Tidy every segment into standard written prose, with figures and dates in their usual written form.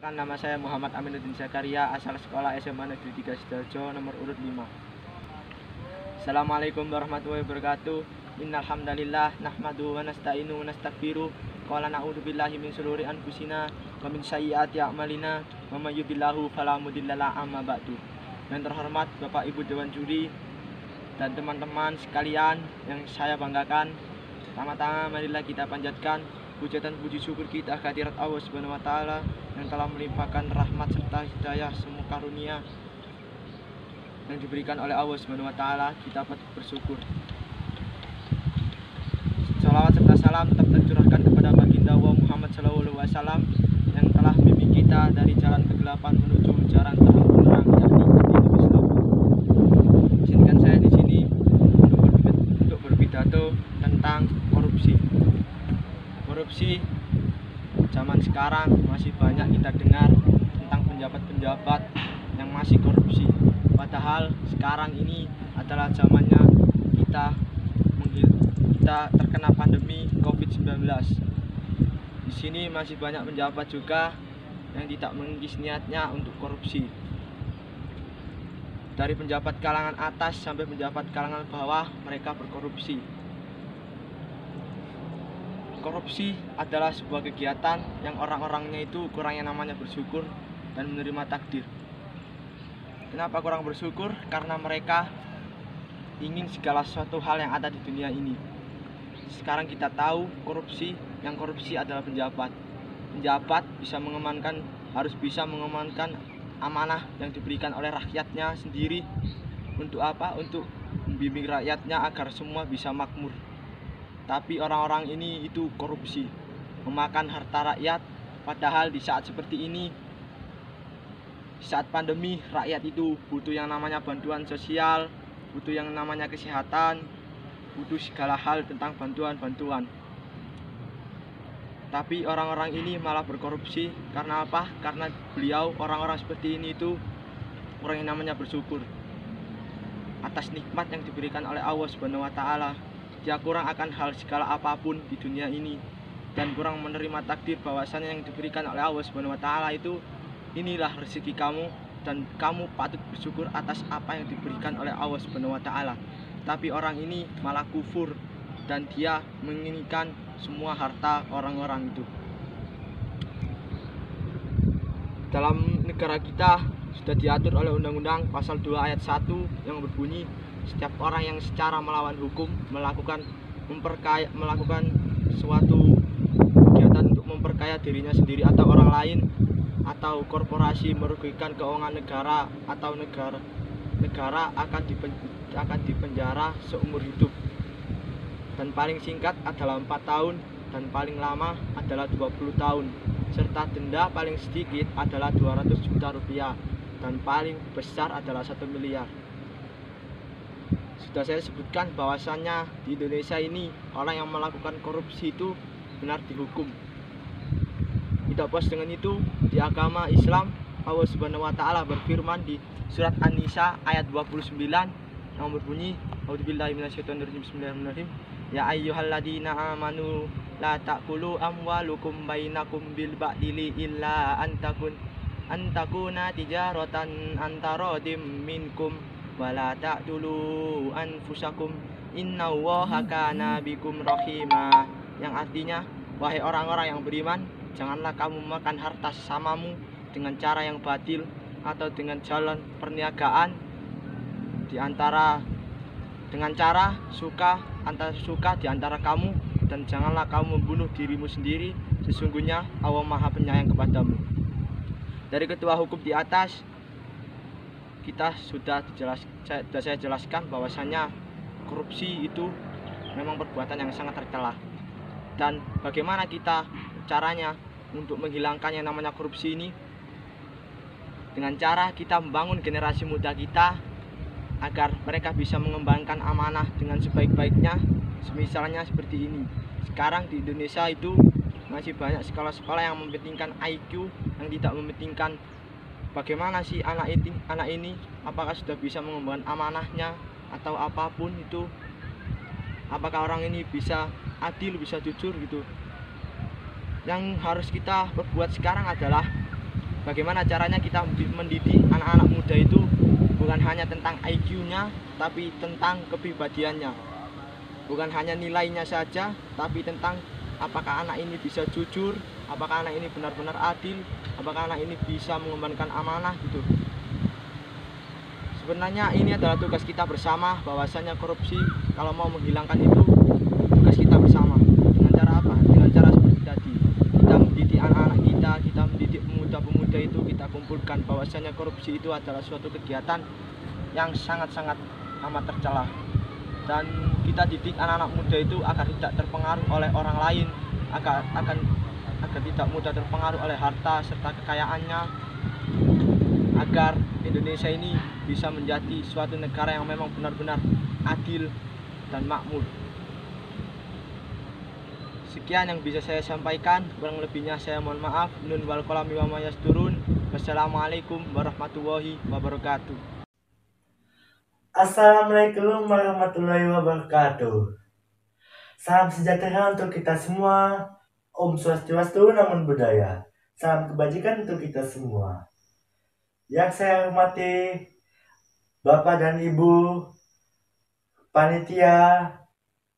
Perkenalkan, nama saya Muhammad Aminuddin Zakaria, asal sekolah SMA Negeri 3 Sidoarjo, nomor urut 5. Assalamualaikum warahmatullahi wabarakatuh. Innal hamdalillah nahmaduhu wa nasta'inu wa nastaghfiruh. Qala na'udzubillahi min shururi anfusina wa min sayyiati a'malina wa may yuhdihillahu fala mudhillalah amma ba'du. Yang terhormat Bapak Ibu Dewan Juri dan teman-teman sekalian yang saya banggakan, pertama-tama marilah kita panjatkan puji dan puji syukur kita kehadirat Allah Subhanahu wa taala yang telah melimpahkan rahmat serta hidayah semua karunia yang diberikan oleh Allah Subhanahu wa taala. Kita patut bersyukur. Salawat serta salam tetap tercurahkan kepada baginda Muhammad sallallahu alaihi wasallam yang telah membimbing kita dari jalan kegelapan menuju jalan terang benderang, yakni agama Islam. Izinkan saya di sini untuk berpidato tentang korupsi. Korupsi zaman sekarang masih banyak kita dengar tentang penjabat-penjabat yang masih korupsi. Padahal sekarang ini adalah zamannya kita terkena pandemi COVID-19. Di sini masih banyak penjabat juga yang tidak mengikis niatnya untuk korupsi. Dari penjabat kalangan atas sampai penjabat kalangan bawah, mereka berkorupsi. Korupsi adalah sebuah kegiatan yang orang-orangnya itu kurang yang namanya bersyukur dan menerima takdir. Kenapa kurang bersyukur? Karena mereka ingin segala sesuatu hal yang ada di dunia ini. Sekarang kita tahu yang korupsi adalah penjabat. Penjabat harus bisa mengamankan amanah yang diberikan oleh rakyatnya sendiri. Untuk apa? Untuk membimbing rakyatnya agar semua bisa makmur. Tapi orang-orang ini itu korupsi, memakan harta rakyat. Padahal di saat seperti ini, saat pandemi, rakyat itu butuh yang namanya bantuan sosial, butuh yang namanya kesehatan, butuh segala hal tentang bantuan-bantuan. Tapi orang-orang ini malah berkorupsi. Karena apa? Karena orang-orang seperti ini itu orang yang namanya bersyukur atas nikmat yang diberikan oleh Allah Subhanahu wa taala. Dia kurang akan hal segala apapun di dunia ini dan kurang menerima takdir bahwasannya yang diberikan oleh Allah Subhanahu wa taala itu inilah rezeki kamu dan kamu patut bersyukur atas apa yang diberikan oleh Allah Subhanahu wa taala. Tapi orang ini malah kufur dan dia menginginkan semua harta orang-orang itu. Dalam negara kita sudah diatur oleh Undang-Undang Pasal 2 Ayat 1 yang berbunyi, setiap orang yang secara melawan hukum melakukan suatu kegiatan untuk memperkaya dirinya sendiri atau orang lain atau korporasi merugikan keuangan negara atau negara akan dipenjara seumur hidup. Dan paling singkat adalah 4 tahun dan paling lama adalah 20 tahun. Serta denda paling sedikit adalah 200 juta rupiah dan paling besar adalah 1 miliar. Sudah saya sebutkan bahwasannya di Indonesia ini orang yang melakukan korupsi itu benar dihukum. Tidak puas dengan itu, di agama Islam Allah Subhanahu wa taala berfirman di surat An-Nisa ayat 29 yang berbunyi, A'udzubillahi minasyaitonirrajim, bismillahirrahmanirrahim. Ya ayyuhalladzina amanu la ta'kulu amwalukum bainakum bil ba'dili illa antakuna tijaratan antaradim minkum wala ta'dulu anfusakum innallaha kana bikum rahima. Yang artinya, wahai orang-orang yang beriman, janganlah kamu makan harta sesamamu dengan cara yang batil atau dengan jalan perniagaan dengan cara suka di antara kamu, dan janganlah kamu membunuh dirimu sendiri, sesungguhnya Allah Maha Penyayang kepadamu. Dari kedua hukum di atas kita sudah saya jelaskan bahwasannya korupsi itu memang perbuatan yang sangat tercela. Dan bagaimana caranya untuk menghilangkan yang namanya korupsi ini? Dengan cara kita membangun generasi muda kita agar mereka bisa mengembangkan amanah dengan sebaik-baiknya. Misalnya seperti ini. Sekarang di Indonesia itu masih banyak sekolah-sekolah yang mementingkan IQ, yang tidak mementingkan bagaimana sih anak ini apakah sudah bisa mengembangkan amanahnya atau apapun itu, apakah orang ini bisa adil, bisa jujur gitu. Yang harus kita perbuat sekarang adalah Bagaimana caranya kita mendidik anak-anak muda itu bukan hanya tentang IQ-nya, tapi tentang kepribadiannya. Bukan hanya nilainya saja, tapi tentang apakah anak ini bisa jujur, apakah anak ini benar-benar adil, apakah anak ini bisa mengembangkan amanah gitu. Sebenarnya ini adalah tugas kita bersama, bahwasanya korupsi kalau mau menghilangkan itu tugas kita bersama. Dengan cara apa? Dengan cara seperti tadi. Kita mendidik anak-anak kita mendidik pemuda-pemuda itu, kita kumpulkan bahwasanya korupsi itu adalah suatu kegiatan yang sangat-sangat amat tercela. Dan kita didik anak-anak muda itu agar tidak terpengaruh oleh orang lain, agar tidak mudah terpengaruh oleh harta serta kekayaannya, agar Indonesia ini bisa menjadi suatu negara yang memang benar-benar adil dan makmur. Sekian yang bisa saya sampaikan, kurang lebihnya saya mohon maaf. Nun wal qalami wa ma yasturun. Wassalamualaikum warahmatullahi wabarakatuh. Assalamualaikum warahmatullahi wabarakatuh. Salam sejahtera untuk kita semua. Om Swastiastu, Namo Buddhaya. Salam kebajikan untuk kita semua. Yang saya hormati Bapak dan Ibu, panitia,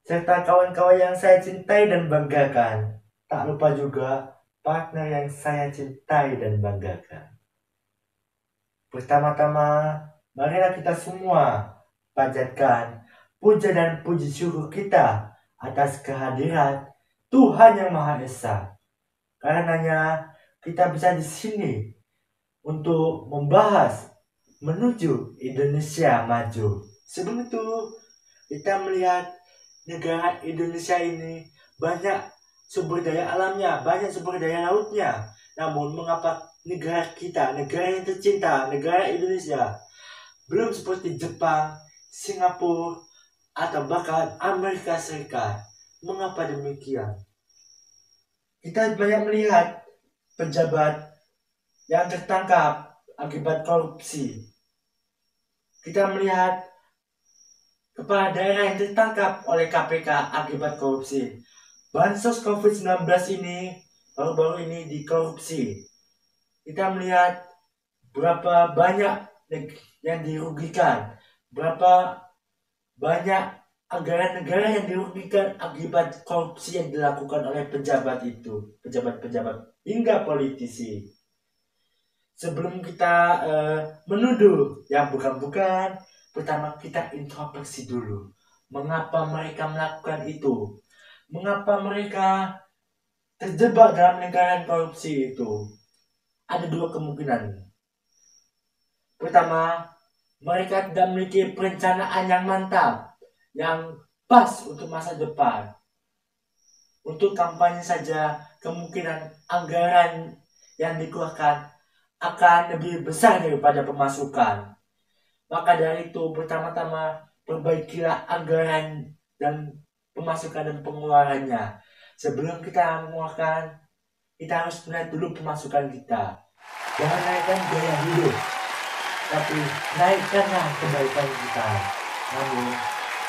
serta kawan-kawan yang saya cintai dan banggakan. Tak lupa juga partner yang saya cintai dan banggakan. Pertama-tama, marilah kita semua panjatkan puja dan puji syukur kita atas kehadiran Tuhan Yang Maha Esa. Karenanya kita bisa di sini untuk membahas menuju Indonesia maju. Sebelum itu kita melihat negara Indonesia ini banyak sumber daya alamnya, banyak sumber daya lautnya. Namun mengapa negara kita, negara yang tercinta, negara Indonesia, belum seperti Jepang, Singapura, atau bahkan Amerika Serikat? Mengapa demikian? Kita banyak melihat pejabat yang tertangkap akibat korupsi. Kita melihat kepala daerah yang tertangkap oleh KPK akibat korupsi. Bansos COVID-19 ini baru-baru ini dikorupsi. Kita melihat berapa banyak yang dirugikan, berapa banyak anggaran negara yang dirugikan akibat korupsi yang dilakukan oleh pejabat itu, pejabat-pejabat hingga politisi. Sebelum kita menuduh yang bukan-bukan, pertama kita introspeksi dulu. Mengapa mereka melakukan itu? Mengapa mereka terjebak dalam lingkaran korupsi itu? Ada dua kemungkinan. Pertama, mereka tidak memiliki perencanaan yang mantap, yang pas untuk masa depan. Untuk kampanye saja, kemungkinan anggaran yang dikeluarkan akan lebih besar daripada pemasukan. Maka dari itu, pertama-tama perbaikilah anggaran dan pemasukan dan pengeluarannya. Sebelum kita mengeluarkan, kita harus melihat dulu pemasukan kita. Jangan naikkan biaya hidup, tapi naikkanlah kebaikan kita. Namun,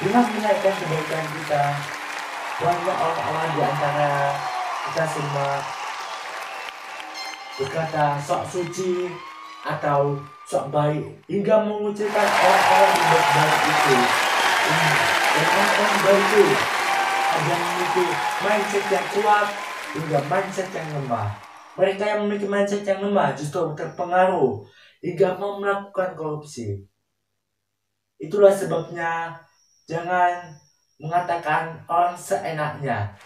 dengan menaikkan kebaikan kita, banyak orang-orang di antara kita semua berkata sok suci atau sok baik, hingga mengucilkan orang-orang yang baik itu. Dan orang-orang baik itu ada yang memiliki mindset yang kuat hingga mindset yang lemah. Mereka yang memiliki mindset yang lemah justru terpengaruh hingga mau melakukan korupsi. Itulah sebabnya jangan mengatakan orang seenaknya.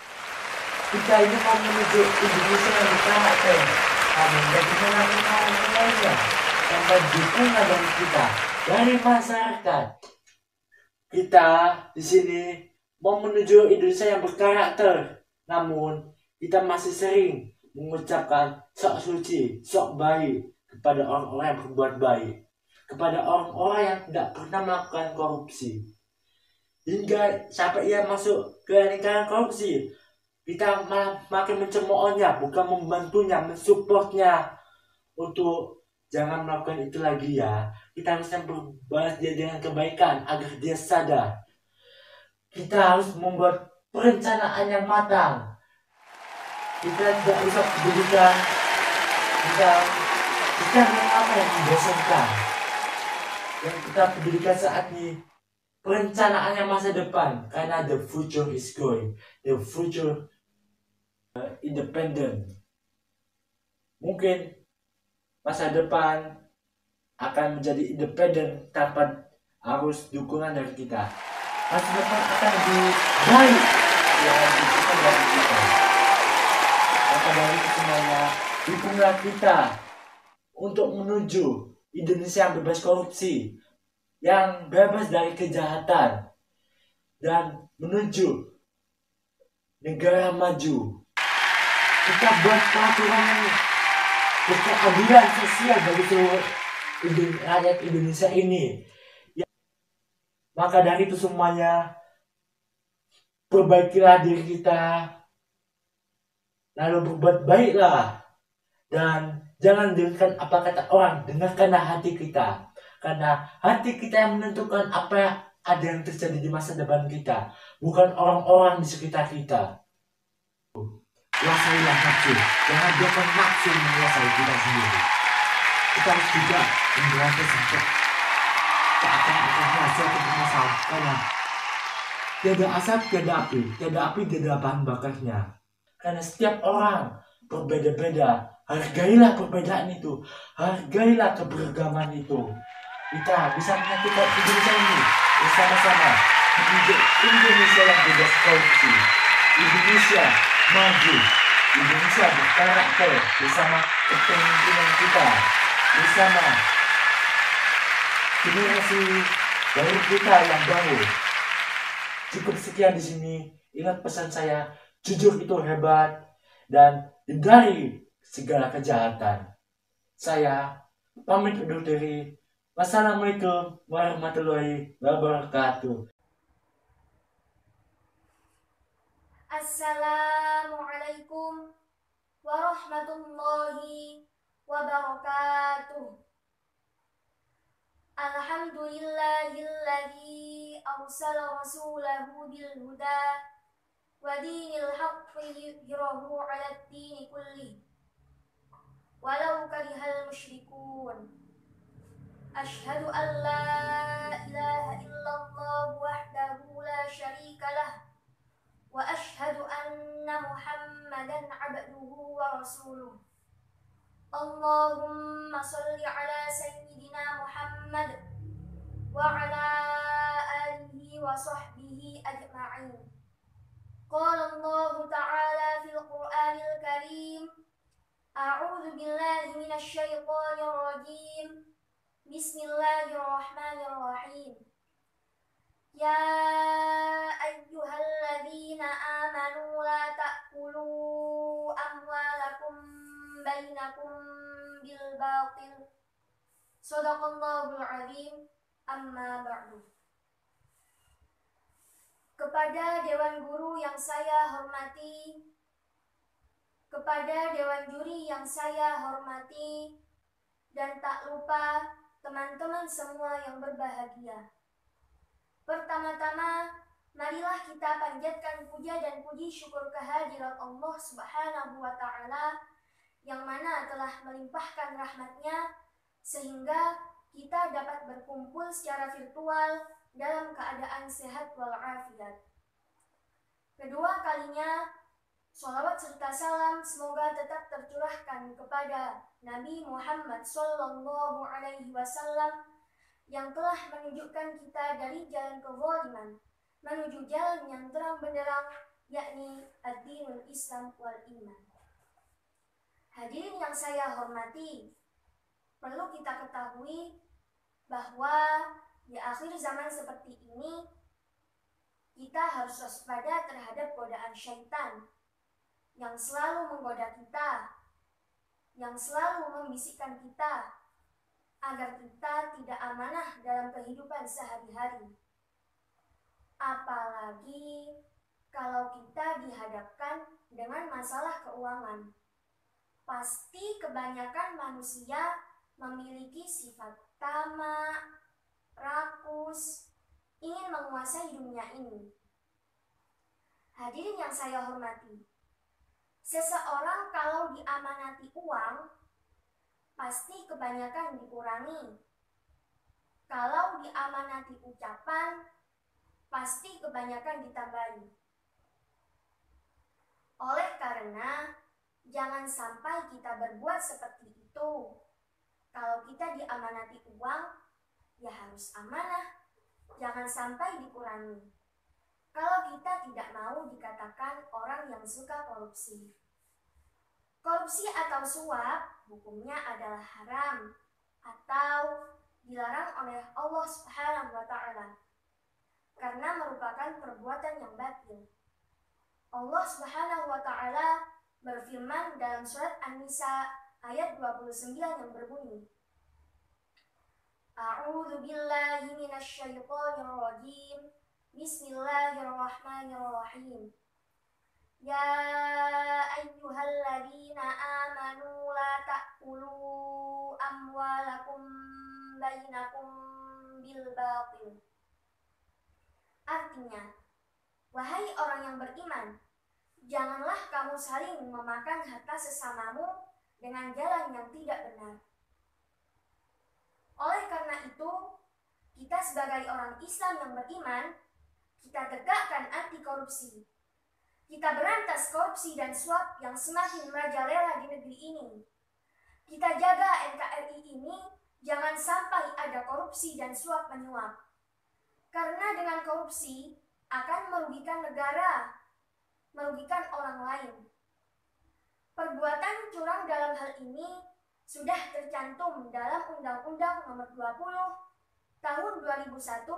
Kita ini mau menuju Indonesia yang berkarakter. Namun bagaimana mengenainya tanpa dukungan dari kita, dari masyarakat? Kita di sini mau menuju Indonesia yang berkarakter, namun kita masih sering mengucapkan sok suci, sok baik kepada orang-orang yang berbuat baik, kepada orang-orang yang tidak pernah melakukan korupsi. Hingga sampai ia masuk ke lingkaran korupsi, kita malah makin mencemoohnya, bukan membantunya, mensupportnya untuk jangan melakukan itu lagi ya. Kita harusnya berbalas dia dengan kebaikan agar dia sadar. Kita harus membuat perencanaan yang matang. Kita tidak usah berikan kita Sekarang apa yang membosankan? Yang kita pedulikan saat ini perencanaannya masa depan, karena the future is going, the future independent. Mungkin masa depan akan menjadi independen tanpa harus dukungan dari kita. Masa depan akan lebih baik dengan dukungan dari kita. Maka dari itu semuanya, dukunglah kita untuk menuju Indonesia yang bebas korupsi, yang bebas dari kejahatan, dan menuju negara maju. Kita buat peraturan yang berkeadilan sosial bagi seluruh rakyat Indonesia ini. Maka dari itu semuanya, perbaikilah diri kita, lalu berbuat baiklah, dan jangan dengarkan apa kata orang, dengarkanlah hati kita. Karena hati kita yang menentukan apa yang ada yang terjadi di masa depan kita, bukan orang-orang di sekitar kita. Kuasailah nafsu, jangan biarkan nafsu menguasai kita sendiri. Kita harus juga memberantas sampai seakan-akan suatu permasalahan, karena tiada asap, tiada api, tiada api, tiada bahan bakarnya. Karena setiap orang berbeda-beda, hargailah perbedaan itu, hargailah keberagaman itu. Kita bisa menyatukan Indonesia ini bersama-sama menuju Indonesia yang bebas korupsi, Indonesia maju, Indonesia berkarakter bersama kepemimpinan kita, bersama generasi baru kita yang baru. Cukup sekian di sini. Ingat pesan saya, jujur itu hebat, dan hindari segala kejahatan. Saya pamit undur diri. Wassalamualaikum warahmatullahi wabarakatuh. Assalamualaikum warahmatullahi wabarakatuh. Alhamdulillahilladzi arsala rasulahu bil huda wa dinil haqqi liyudhhirahu 'alad dini kullih walau karihal musyrikun. Asyhadu an la ilaha illallah wahdahu la syarika lah wa asyhadu anna Muhammadan 'abduhu wa rasuluh. Allahumma shalli ala sayyidina Muhammad wa ala alihi wa sahbihi ajma'in. Qala Allah ta'ala fil Qur'anil Karim, a'udzu billahi minasy syaithanir rajim. Bismillahirrahmanirrahim. Ya ayyuhalladzina amanu la ta'kulu amwalakum bainakum bil batil. Shadaqallahul azim. Amma ba'du. Kepada dewan guru yang saya hormati, kepada dewan juri yang saya hormati, dan tak lupa teman-teman semua yang berbahagia. Pertama-tama, marilah kita panjatkan puja dan puji syukur kehadirat Allah Subhanahu wa Ta'ala yang mana telah melimpahkan rahmat-Nya sehingga kita dapat berkumpul secara virtual dalam keadaan sehat walafiat. Kedua kalinya, sholawat serta salam semoga tetap tercurahkan kepada Nabi Muhammad Sallallahu Alaihi Wasallam yang telah menunjukkan kita dari jalan kezaliman menuju jalan yang terang benderang, yakni ad-dinul Islam wal iman. Hadirin yang saya hormati, perlu kita ketahui bahwa di akhir zaman seperti ini kita harus waspada terhadap godaan syaitan yang selalu menggoda kita, yang selalu membisikkan kita agar kita tidak amanah dalam kehidupan sehari-hari. Apalagi kalau kita dihadapkan dengan masalah keuangan. Pasti kebanyakan manusia memiliki sifat tamak, rakus, ingin menguasai dunia ini. Hadirin yang saya hormati, seseorang kalau diamanati uang, pasti kebanyakan dikurangi. Kalau diamanati ucapan, pasti kebanyakan ditambahi. Oleh karena, jangan sampai kita berbuat seperti itu. Kalau kita diamanati uang, ya harus amanah. Jangan sampai dikurangi. Kalau kita tidak mau dikatakan orang yang suka korupsi. Korupsi atau suap hukumnya adalah haram atau dilarang oleh Allah Subhanahu wa Ta'ala karena merupakan perbuatan yang batil. Allah Subhanahu wa Ta'ala berfirman dalam surat An-Nisa ayat 29 yang berbunyi, A'udzu billahi minasyaitonir rajim. Bismillahirrahmanirrahim. Ya ayyuhalladzina amanu la ta'kulu amwalakum bainakum bil batil. Artinya, wahai orang yang beriman, janganlah kamu saling memakan harta sesamamu dengan jalan yang tidak benar. Oleh karena itu, kita sebagai orang Islam yang beriman, kita tegakkan anti korupsi. Kita berantas korupsi dan suap yang semakin merajalela di negeri ini. Kita jaga NKRI ini jangan sampai ada korupsi dan suap menyuap. Karena dengan korupsi akan merugikan negara, merugikan orang lain. Perbuatan curang dalam hal ini sudah tercantum dalam Undang-Undang Nomor 20 Tahun 2001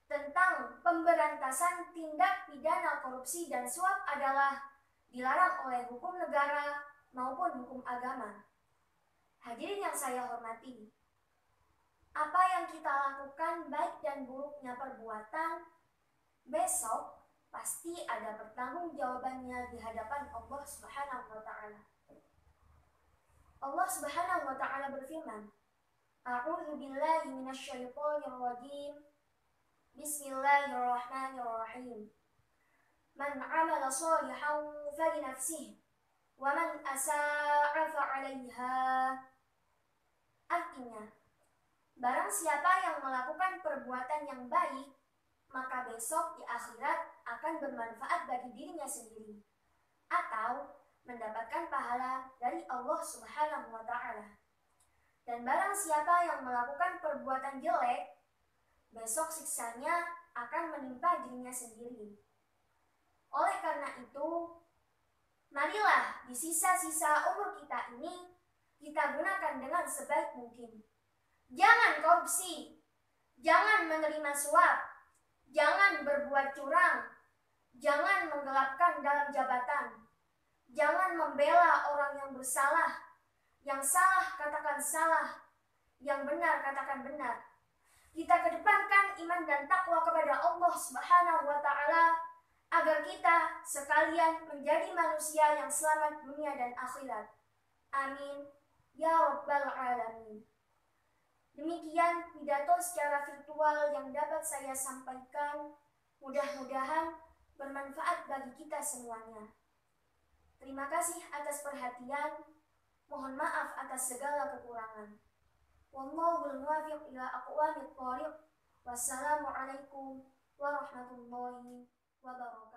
tentang pemberantasan tindak pidana korupsi dan suap adalah dilarang oleh hukum negara maupun hukum agama. Hadirin yang saya hormati, apa yang kita lakukan baik dan buruknya perbuatan, besok pasti ada pertanggungjawabannya di hadapan Allah Subhanahu wa Ta'ala. Allah Subhanahu wa Ta'ala berfirman, A'udzu billahi minasyaitonir rajim. Bismillahirrahmanirrahim. Man 'amala shalihan falinafsihi wa man asaa'a fa'alaiha. Artinya, barang siapa yang melakukan perbuatan yang baik, maka besok di akhirat akan bermanfaat bagi dirinya sendiri atau mendapatkan pahala dari Allah Subhanahu wa Ta'ala. Dan barang siapa yang melakukan perbuatan jelek, besok siksanya akan menimpa dirinya sendiri. Oleh karena itu, marilah di sisa-sisa umur kita ini kita gunakan dengan sebaik mungkin. Jangan korupsi, jangan menerima suap, jangan berbuat curang, jangan menggelapkan dalam jabatan, jangan membela orang yang bersalah, yang salah katakan salah, yang benar katakan benar. Kita kedepankan iman dan takwa kepada Allah Subhanahu wa Ta'ala agar kita sekalian menjadi manusia yang selamat dunia dan akhirat. Amin ya rabbal alamin. Demikian pidato secara virtual yang dapat saya sampaikan. Mudah-mudahan bermanfaat bagi kita semuanya. Terima kasih atas perhatian. Mohon maaf atas segala kekurangan. Wallahul muwaffiq ila aqwamit thoriq. Wassalamualaikum warahmatullahi wabarakatuh.